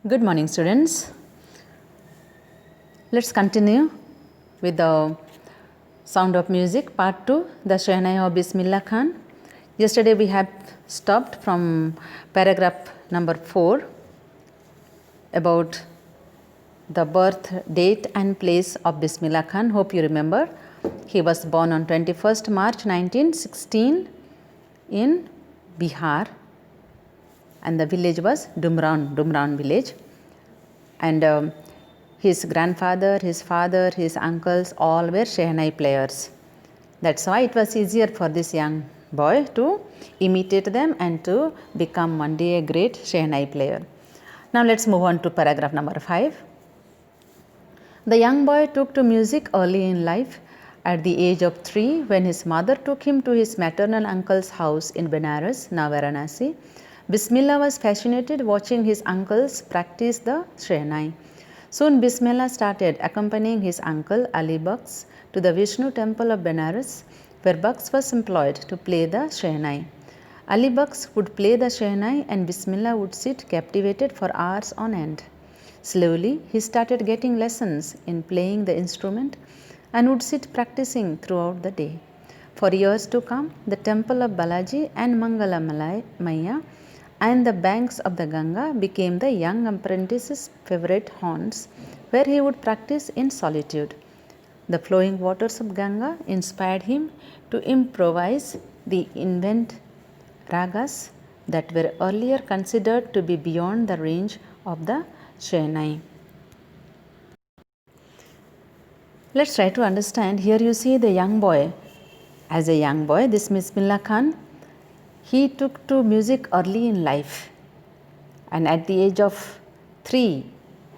Good morning, students. Let's continue with the Sound of Music Part 2, the Shehnai of Bismillah Khan. Yesterday we have stopped from paragraph number 4 about the birth date and place of Bismillah Khan. Hope you remember. He was born on 21st March 1916 in Bihar, and the village was Dumran village. And his grandfather, his father, his uncles all were Shehnai players. That's why it was easier for this young boy to imitate them and to become one day a great Shehnai player. Now let's move on to paragraph number 5. The young boy took to music early in life. At the age of 3, when his mother took him to his maternal uncle's house in Benares, now Varanasi, Bismillah was fascinated watching his uncles practice the Shehnai. Soon Bismillah started accompanying his uncle Ali Bux to the Vishnu temple of Benares, where Bux was employed to play the Shehnai. Ali Bux would play the Shehnai and Bismillah would sit captivated for hours on end. Slowly, he started getting lessons in playing the instrument and would sit practicing throughout the day. For years to come, the temple of Balaji and Mangala Maya and the banks of the Ganga became the young apprentice's favorite haunts, where he would practice in solitude. The flowing waters of Ganga inspired him to improvise the invent ragas that were earlier considered to be beyond the range of the Shehnai. Let's try to understand. Here you see the young boy. As a young boy, this Bismillah Khan, he took to music early in life, and at the age of 3,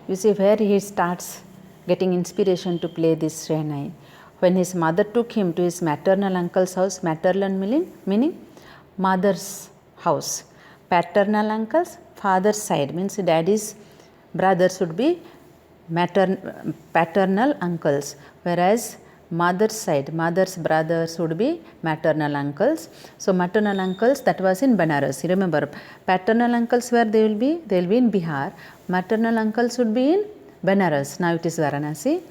you see where he starts getting inspiration to play this Shehnai. When his mother took him to his maternal uncle's house, maternal meaning mother's house, paternal uncles, father's side, means daddy's brothers would be paternal uncles, whereas mother's side, mother's brothers would be maternal uncles. So maternal uncles, that was in Banaras. Remember, paternal uncles where they will be in Bihar. Maternal uncles would be in Banaras. Now it is Varanasi.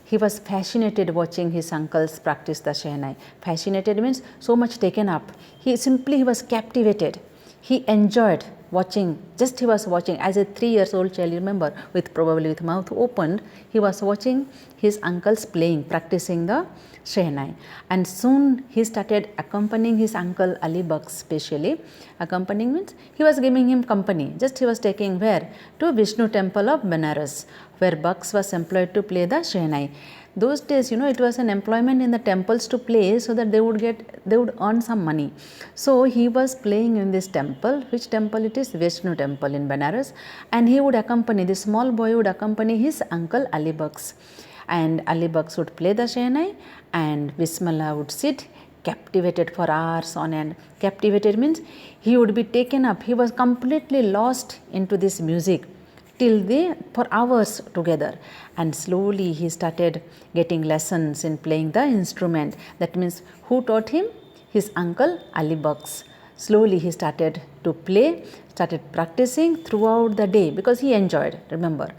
He was fascinated watching his uncles practice the Shehnai. Fascinated means so much taken up. He was captivated. He enjoyed watching. Just he was watching as a 3-year-old child, remember, probably with mouth opened, he was watching his uncles playing, practicing the Shehnai. And soon he started accompanying his uncle Ali Bux, specially. Accompanying means he was giving him company. Just he was taking where? To Vishnu temple of Benares, where Bux was employed to play the Shehnai. Those days, it was an employment in the temples to play, so that they would earn some money. So he was playing in this temple. Which temple it is? Vishnu temple in Benares. And he would accompany, the small boy would accompany his uncle Ali Bux. And Ali Bux would play the Shehnai and Bismillah would sit captivated for hours on end. Captivated means he would be taken up. He was completely lost into this music for hours together, and slowly he started getting lessons in playing the instrument. That means who taught him? His uncle Ali Bux. Slowly he started to play, started practicing throughout the day because he enjoyed. Remember,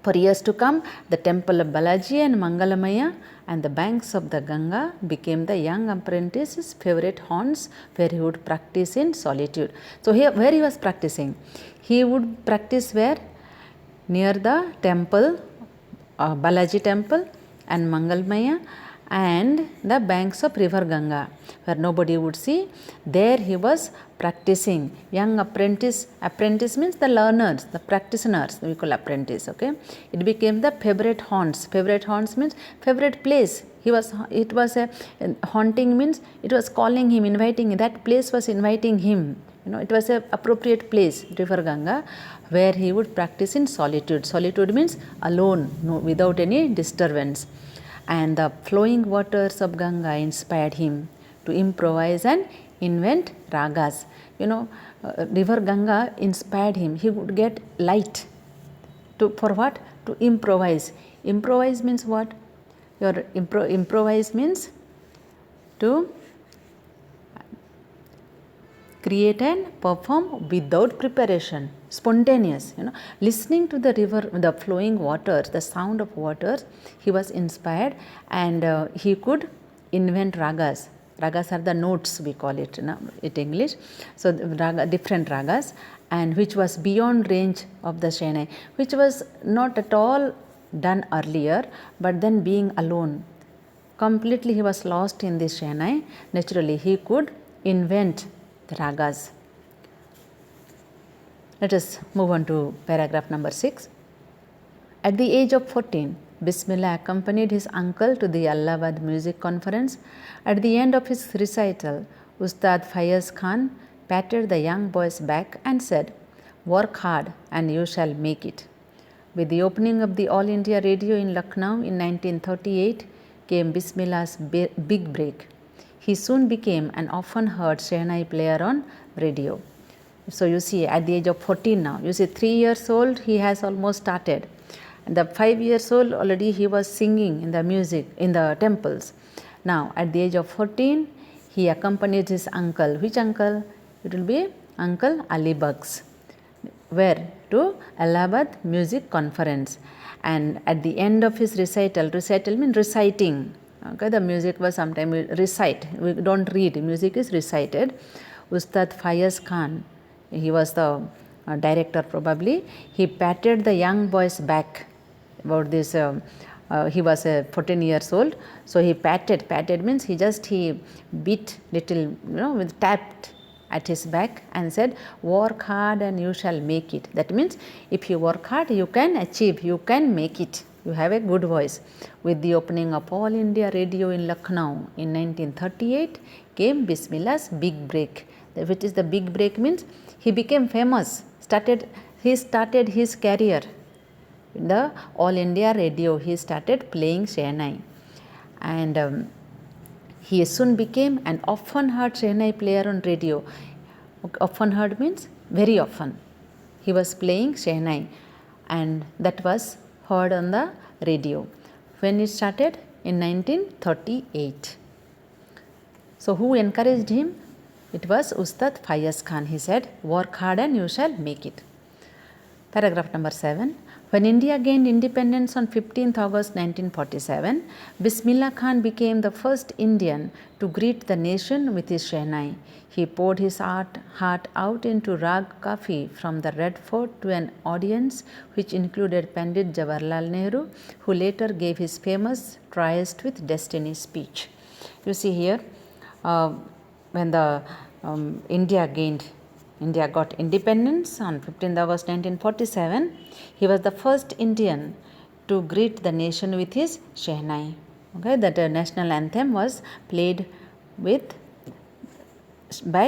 for years to come, the temple of Balaji and Mangalamaya and the banks of the Ganga became the young apprentice's favorite haunts, where he would practice in solitude. So here, where he was practicing? He would practice where? Near the temple, Balaji temple and Mangalamaya, and the banks of river Ganga, where nobody would see. There he was practicing. Young apprentice means the learners, the practitioners, we call apprentice. Okay, it became the favorite haunts. Favorite haunts means favorite place. It was a haunting means it was calling him, inviting. That place was inviting him. It was a appropriate place, river Ganga, where he would practice in solitude. Solitude means alone, without any disturbance. And the flowing waters of Ganga inspired him to improvise and invent ragas. River Ganga inspired him. He would get light. For what? To improvise. Improvise means what? Improvise means to create and perform without preparation. spontaneous, listening to the river, the flowing waters, the sound of waters, he was inspired, and he could invent ragas. Ragas are the notes, we call it in English. So different ragas, and which was beyond range of the Shehnai, which was not at all done earlier, but then being alone, completely he was lost in this Shehnai. Naturally, he could invent the ragas. Let us move on to paragraph number 6. At the age of 14, Bismillah accompanied his uncle to the Allahabad Music Conference. At the end of his recital, Ustad Fayaz Khan patted the young boy's back and said, "Work hard and you shall make it." With the opening of the All India Radio in Lucknow in 1938 came Bismillah's big break. He soon became an often heard Shehnai player on radio. So you see, at the age of 14 now, you see 3 years old, he has almost started. And the 5 years old, already he was singing in the music, in the temples. Now, at the age of 14, he accompanied his uncle. Which uncle? It will be Uncle Ali Bugs. Where? To Allahabad Music Conference. And at the end of his recital means reciting. Okay, the music was sometimes we recite. We don't read. Music is recited. Ustad Fayaz Khan, he was the director probably. He patted the young boy's back. About this, he was 14 years old. So he patted means he beat little, with tapped at his back and said, "Work hard and you shall make it." That means if you work hard, you can achieve, you can make it. You have a good voice. With the opening of All India Radio in Lucknow in 1938 came Bismillah's big break. Which is the big break means he became famous. He started his career in the All India Radio. He started playing Shehnai, and he soon became an often heard Shehnai player on radio. Often heard means very often. He was playing Shehnai, and that was heard on the radio. When it started? In 1938. So who encouraged him? It was Ustad Fayaz Khan. He said, "Work hard and you shall make it." Paragraph number 7. When India gained independence on 15th August 1947, Bismillah Khan became the first Indian to greet the nation with his Shehnai. He poured his heart out into Rag Kafi from the Red Fort to an audience which included Pandit Jawaharlal Nehru, who later gave his famous Tryst with Destiny speech. You see here, when the India got independence on 15th August 1947, he was the first Indian to greet the nation with his Shehnai. Okay, that national anthem was played by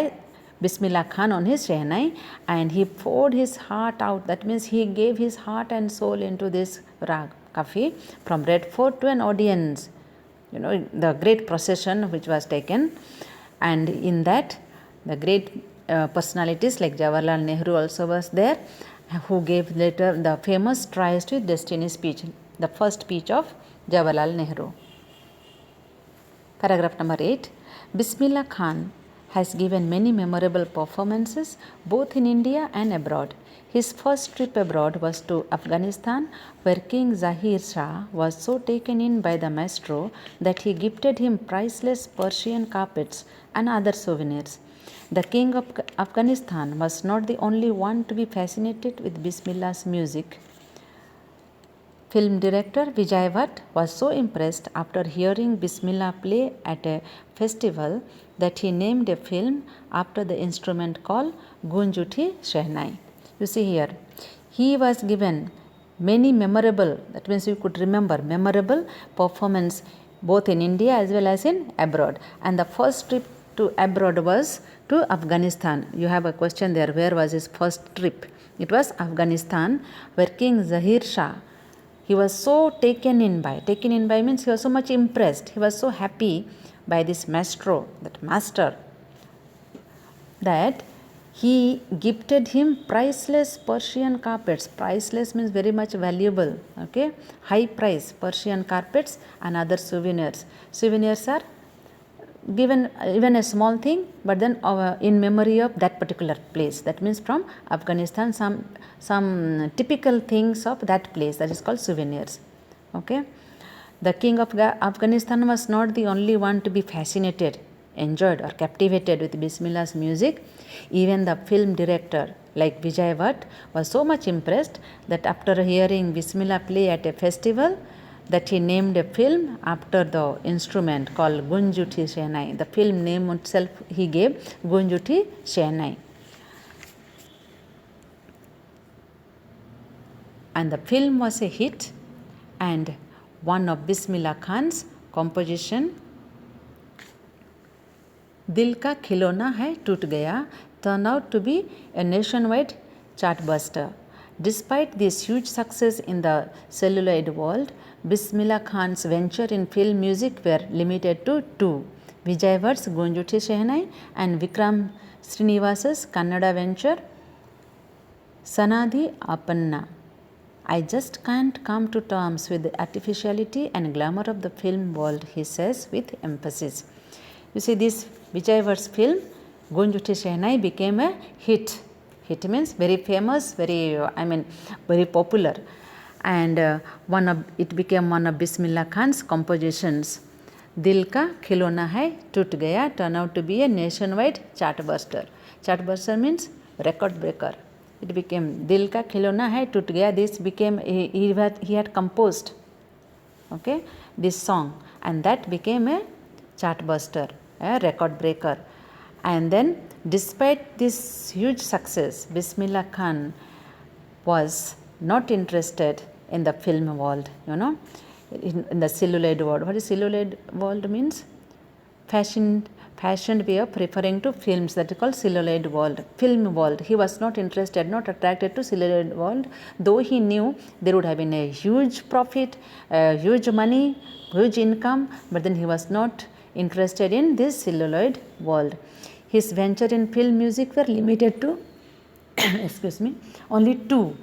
Bismillah Khan on his Shehnai, and he poured his heart out. That means he gave his heart and soul into this Rag Kafi from Red Fort to an audience. The great procession which was taken, and in that the great personalities like Jawaharlal Nehru also was there, who gave later the famous Tryst with Destiny speech, the first speech of Jawaharlal Nehru. Paragraph number 8. Bismillah Khan has given many memorable performances both in India and abroad. His first trip abroad was to Afghanistan, where King Zahir Shah was so taken in by the maestro that he gifted him priceless Persian carpets and other souvenirs. The king of Afghanistan was not the only one to be fascinated with Bismillah's music. Film director Vijay Bhatt was so impressed after hearing Bismillah play at a festival that he named a film after the instrument called Gunj Uthi Shehnai. You see here, he was given many memorable, that means you could remember, memorable performance both in India as well as in abroad. And the first trip to abroad was to Afghanistan. You have a question there, where was his first trip? It was Afghanistan, where King Zahir Shah, he was so taken in by means he was so much impressed, he was so happy by this maestro, that master, that he gifted him priceless Persian carpets. Priceless means very much valuable, okay, high price Persian carpets and other souvenirs. Souvenirs are given even a small thing, but then in memory of that particular place. That means from Afghanistan, some typical things of that place, that is called souvenirs. Okay. The king of Afghanistan was not the only one to be fascinated, enjoyed or captivated with Bismillah's music. Even the film director like Vijay Bhatt was so much impressed that after hearing Bismillah play at a festival, that he named a film after the instrument called Gunj Uthi Shehnai. The film name itself he gave Gunj Uthi Shehnai. And the film was a hit, and one of Bismillah Khan's composition, Dil Ka Khilona Hai Toot Gaya, turned out to be a nationwide chartbuster. Despite this huge success in the celluloid world, Bismillah Khan's venture in film music were limited to two: Vijay Bhatt's Gunj Uthi Shehnai and Vikram Srinivasa's Kannada venture Sanadhi Appanna. I just can't come to terms with the artificiality and glamour of the film world, he says with emphasis. You see, this Vijay Bhatt's film Gunj Uthi Shehnai became a hit. Hit means very famous, very popular, and it became one of Bismillah Khan's compositions. Dil Ka Khilona Hai Toot Gaya turned out to be a nationwide chartbuster. Chartbuster means record breaker. It became Dil Ka Khilona Hai Toot Gaya. This became, he had composed, okay, this song, and that became a chartbuster, a record breaker. And then despite this huge success, Bismillah Khan was not interested in the film world, in the celluloid world. What is celluloid world means? Fashioned way of referring to films, that is called celluloid world, film world. He was not interested, not attracted to celluloid world, though he knew there would have been a huge profit, huge money, huge income, but then he was not interested in this celluloid world. His venture in film music were limited to only two,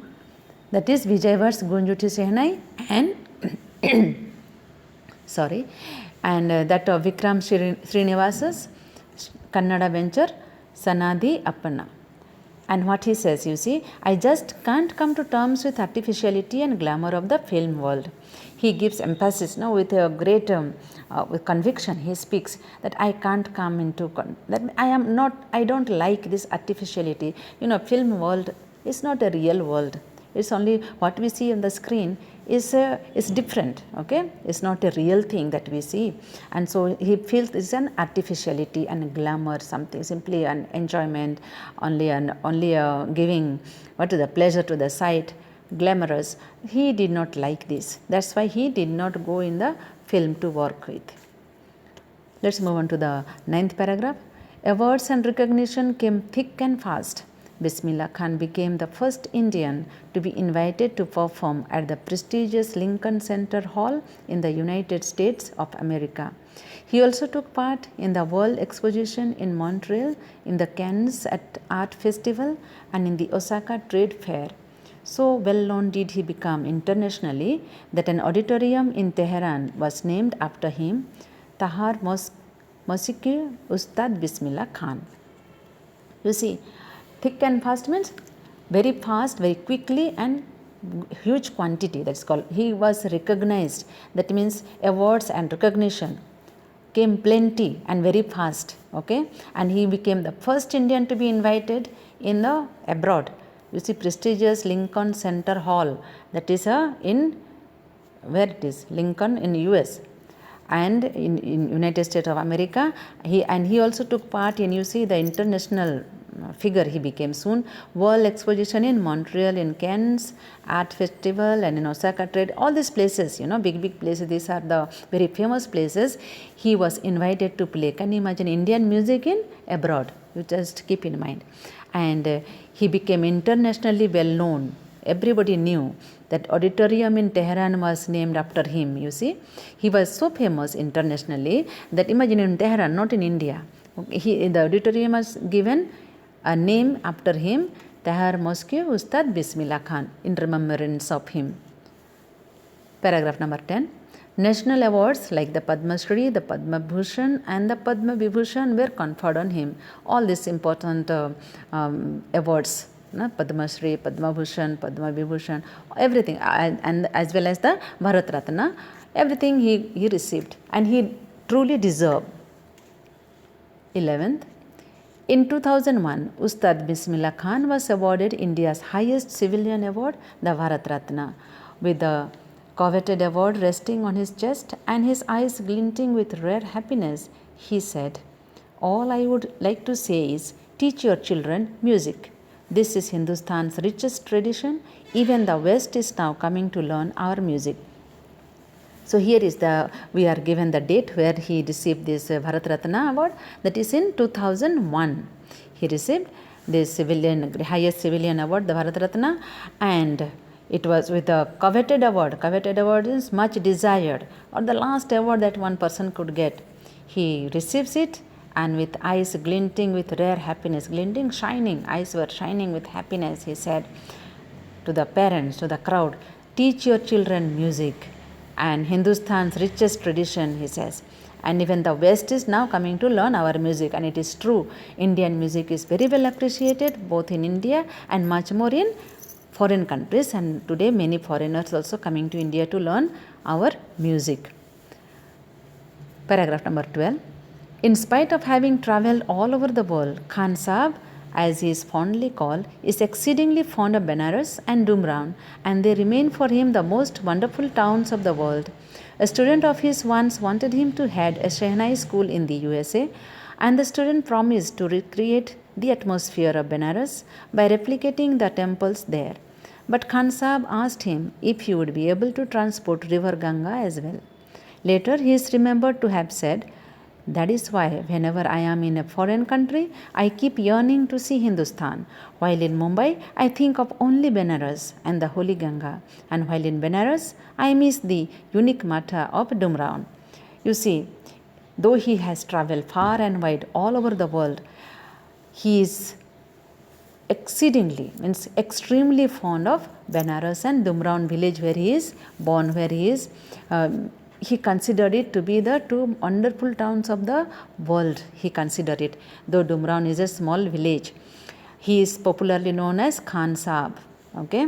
that is Vijay Bhatt's Gunj Uthi Shehnai and that of Vikram Srinivasa's Kannada venture Sanadhi Appanna. And what he says, you see, I just can't come to terms with artificiality and glamour of the film world. He gives emphasis now with a great with conviction. He speaks that I can't come into that I don't like this artificiality. Film world is not a real world. It's only what we see on the screen is different, okay? It's not a real thing that we see. And so he feels it's an artificiality and glamour, something simply an enjoyment, only giving the pleasure to the sight, glamorous. He did not like this. That's why he did not go in the film to work with. Let's move on to the 9th paragraph. Awards and recognition came thick and fast. Bismillah Khan became the first Indian to be invited to perform at the prestigious Lincoln Center Hall in the United States of America. He also took part in the World Exposition in Montreal, in the Cannes Art Festival, and in the Osaka Trade Fair. So well known did he become internationally that an auditorium in Tehran was named after him, Tahar Mosiki Ustad Bismillah Khan. You see, thick and fast means very fast, very quickly, and huge quantity. That's called. He was recognized. That means awards and recognition came plenty and very fast. Okay, and he became the first Indian to be invited in the abroad. You see, prestigious Lincoln Center Hall. That is in where it is Lincoln in US. And in United States of America, he also took part in, you see, the international figure he became soon. World Exposition in Montreal, in Cannes Art Festival, and in Osaka Trade, all these places, big places, these are the very famous places. He was invited to play. Can you imagine Indian music in abroad? You just keep in mind. And he became internationally well known. Everybody knew that auditorium in Tehran was named after him, you see. He was so famous internationally that imagine in Tehran, not in India. The auditorium was given a name after him, Tahar Mosque Ustad Bismillah Khan, in remembrance of him. Paragraph number 10. National awards like the Padma Shri, the Padma Bhushan and the Padma Vibhushan were conferred on him. All these important awards, Padma Shri, Padma Bhushan, Padma Vibhushan, everything, and as well as the Bharat Ratna, everything he received, and he truly deserved. 11th, in 2001, Ustad Bismillah Khan was awarded India's highest civilian award, the Bharat Ratna, with the coveted award resting on his chest and his eyes glinting with rare happiness. He said, "All I would like to say is, teach your children music. This is Hindustan's richest tradition. Even the West is now coming to learn our music." So here is we are given the date where he received this Bharat Ratna award, that is in 2001. He received this highest civilian award, the Bharat Ratna, and it was with a coveted award. Coveted award is much desired, or the last award that one person could get. He receives it, and with eyes glinting with rare happiness, glinting, shining, eyes were shining with happiness, he said to the parents, to the crowd, "Teach your children music, and Hindustan's richest tradition," he says. And even the West is now coming to learn our music, and it is true. Indian music is very well appreciated both in India and much more in foreign countries, and today many foreigners also coming to India to learn our music. Paragraph number 12. In spite of having travelled all over the world, Khan Sahab, as he is fondly called, is exceedingly fond of Benares and Dumraon, and they remain for him the most wonderful towns of the world. A student of his once wanted him to head a Shehnai school in the USA, and the student promised to recreate the atmosphere of Benares by replicating the temples there. But Khan Sahab asked him if he would be able to transport river Ganga as well. Later he is remembered to have said, "That is why whenever I am in a foreign country, I keep yearning to see Hindustan. While in Mumbai, I think of only Benares and the Holy Ganga, and while in Benares, I miss the unique Matha of Dumraon." You see, though he has travelled far and wide all over the world, he is extremely fond of Benares and Dumraon village where he is born, where he considered it to be the two wonderful towns of the world. He considered it, though Dumraon is a small village. He is popularly known as Khan Sahab. Okay,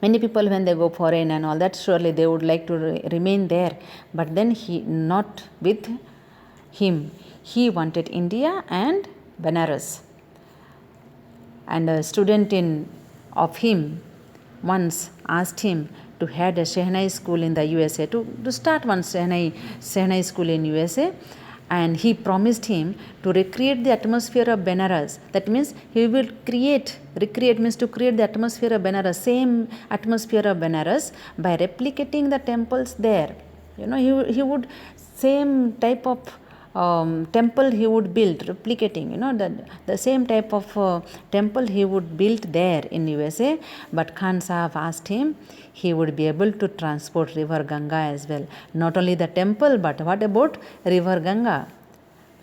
many people when they go foreign and all that, surely they would like to remain there, but then not with him. He wanted India and Benares. And a student of him once asked him to head a Shehnai school in the USA, to start one Shehnai school in USA, and he promised him to recreate the atmosphere of Benares. That means he will recreate means to create the atmosphere of Benares, same atmosphere of Benares, by replicating the temples there. He would same type of temple he would build, replicating, the same type of temple he would build there in USA. But Khan Sahab asked him he would be able to transport river Ganga as well. Not only the temple, but what about river Ganga?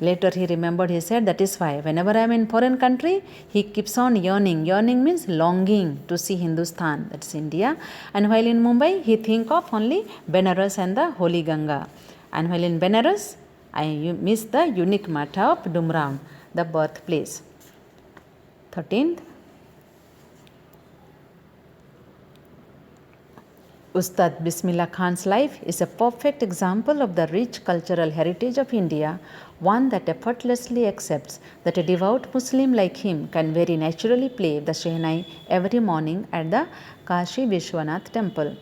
Later he remembered, he said, that is why whenever I am in foreign country, he keeps on yearning. Yearning means longing to see Hindustan, that's India. And while in Mumbai, he think of only Benares and the Holy Ganga. And while in Benares, I miss the unique Matha of Dumraon, the birthplace. 13th, Ustad Bismillah Khan's life is a perfect example of the rich cultural heritage of India, one that effortlessly accepts that a devout Muslim like him can very naturally play the Shehnai every morning at the Kashi Vishwanath temple.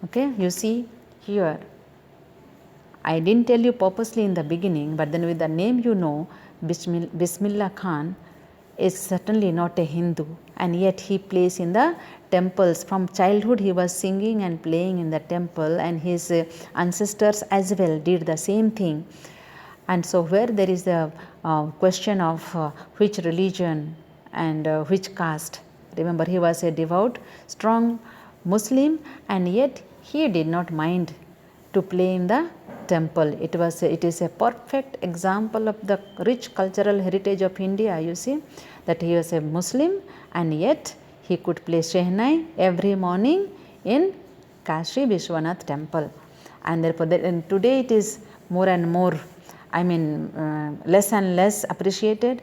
Okay, you see here, I didn't tell you purposely in the beginning, but then with the name Bismillah Khan is certainly not a Hindu, and yet he plays in the temples. From childhood he was singing and playing in the temple, and his ancestors as well did the same thing. And so where there is the question of which religion and which caste, remember he was a devout, strong Muslim, and yet he did not mind to play in the temple. It is a perfect example of the rich cultural heritage of India. You see that he was a Muslim, and yet he could play Shehnai every morning in Kashi Vishwanath temple, and therefore and today it is more and more, I mean less and less appreciated.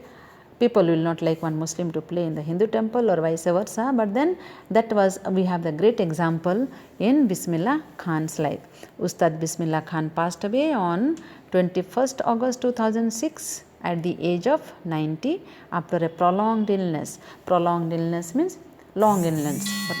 People will not like one Muslim to play in the Hindu temple or vice versa, but then that was, we have the great example in Bismillah Khan's life. Ustad Bismillah Khan passed away on 21st August 2006 at the age of 90 after a prolonged illness. Prolonged illness means long illness for